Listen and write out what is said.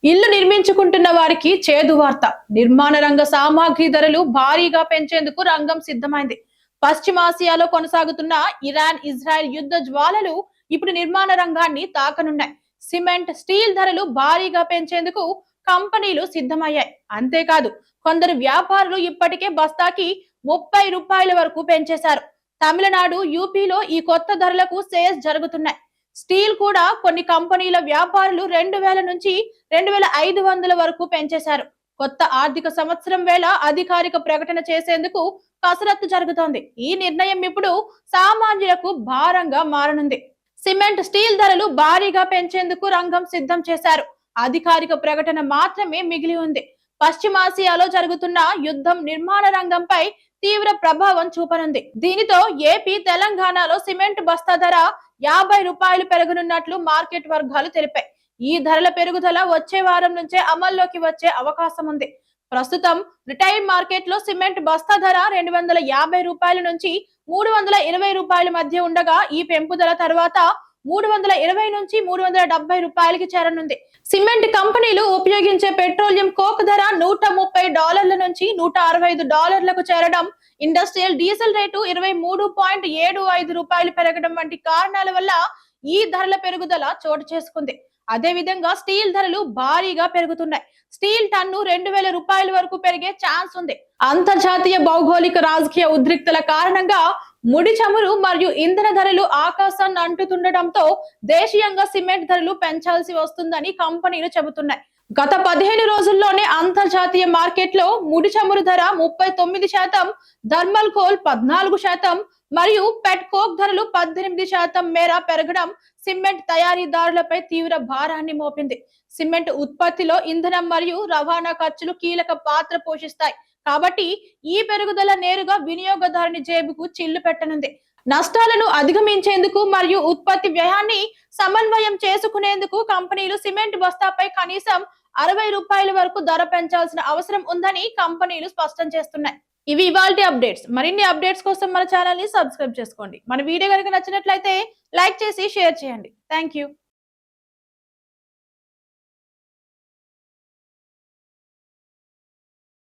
ఇల్లు నిర్మించుకుంటున్న వారికి చేదు వార్త. నిర్మాణ రంగ సామాగ్రి ధరలు భారీగా పెంచేందుకు రంగం సిద్ధమైంది. పశ్చిమాసియాలో కొనసాగుతున్న ఇరాన్ ఇజ్రాయెల్ యుద్ధ జ్వాలలు ఇప్పుడు నిర్మాణ రంగాన్ని తాకనున్నాయి. సిమెంట్, స్టీల్ ధరలు భారీగా పెంచేందుకు కంపెనీలు సిద్ధమయ్యాయి. అంతేకాదు కొందరు వ్యాపారులు ఇప్పటికే బస్తాకి 30 రూపాయల వరకు పెంచేశారు. తమిళనాడు, యూపీలో ఈ కొత్త ధరలకు సేల్స్ జరుగుతున్నాయి. స్టీల్ కూడా కొన్ని కంపెనీల వ్యాపారులు 2000 నుంచి 2500 వరకు పెంచేశారు. కొత్త ఆర్థిక సంవత్సరం వేళ అధికారిక ప్రకటన చేసేందుకు కసరత్తు జరుగుతోంది. ఈ నిర్ణయం ఇప్పుడు సామాన్యులకు భారంగా మారనుంది. సిమెంట్, స్టీల్ ధరలు భారీగా పెంచేందుకు రంగం సిద్ధం చేశారు. అధికారిక ప్రకటన మాత్రమే మిగిలి ఉంది. పశ్చిమాసియాలో జరుగుతున్న యుద్ధం నిర్మాణ రంగంపై తీవ్ర ప్రభావం చూపనుంది. దీనితో ఏపీ, తెలంగాణలో సిమెంట్ బస్తా ధర 50 రూపాయలు పెరగనున్నట్లు మార్కెట్ వర్గాలు తెలిపాయి. ఈ ధరల పెరుగుదల వచ్చే వారం నుంచే అమల్లోకి వచ్చే అవకాశం ఉంది. ప్రస్తుతం రిటైల్ మార్కెట్ లో సిమెంట్ బస్తా ధర 250 రూపాయల నుంచి 320 రూపాయల మధ్య ఉండగా, ఈ పెంపుదల తర్వాత 320 నుంచి 370 రూపాయలకి చేరనుంది. సిమెంట్ కంపెనీలు ఉపయోగించే పెట్రోలియం కోక్ ధర $130 నుంచి $165 చేరడం, ఇండస్ట్రియల్ డీజిల్ రేటు 23.75 రూపాయలు పెరగడం వంటి కారణాల వల్ల ఈ ధరల పెరుగుదల చోటు చేసుకుంది. అదే విధంగా స్టీల్ ధరలు భారీగా పెరుగుతున్నాయి. స్టీల్ టన్ను 2000 రూపాయల వరకు పెరిగే ఛాన్స్ ఉంది. అంతర్జాతీయ భౌగోళిక రాజకీయ ఉద్రిక్తల కారణంగా ముడి చమురు మరియు ఇంధన ధరలు ఆకాశాన్ని అంటుతుండటంతో దేశీయంగా సిమెంట్ ధరలు పెంచాల్సి వస్తుందని కంపెనీలు చెబుతున్నాయి. గత 15 రోజుల్లోనే అంతర్జాతీయ మార్కెట్ లో ముడి చమురు ధర 39%, థర్మల్ కోల్ 14% మరియు పెట్ కోక్ ధరలు 18% మేర పెరగడం సిమెంట్ తయారీదారులపై తీవ్ర భారాన్ని మోపింది. సిమెంట్ ఉత్పత్తిలో ఇంధనం మరియు రవాణా ఖర్చులు కీలక పాత్ర పోషిస్తాయి. కాబట్టి ఈ పెరుగుదల నేరుగా వినియోగదారుని జేబుకు చిల్లు పెట్టనుంది. నష్టాలను అధిగమించేందుకు మరియు ఉత్పత్తి వ్యయాన్ని సమన్వయం చేసుకునేందుకు కంపెనీలు సిమెంట్ బస్తాపై కనీసం 60 రూపాయల వరకు ధర పెంచాల్సిన అవసరం ఉందని కంపెనీలు స్పష్టం చేస్తున్నాయి. ఇవి ఇవాల్టి అప్డేట్స్. మరిన్ని అప్డేట్స్ కోసం మన ఛానల్ ని సబ్స్క్రైబ్ చేసుకోండి. మన వీడియో కనుక నచ్చినట్లయితే లైక్ చేసి షేర్ చేయండి. Thank you.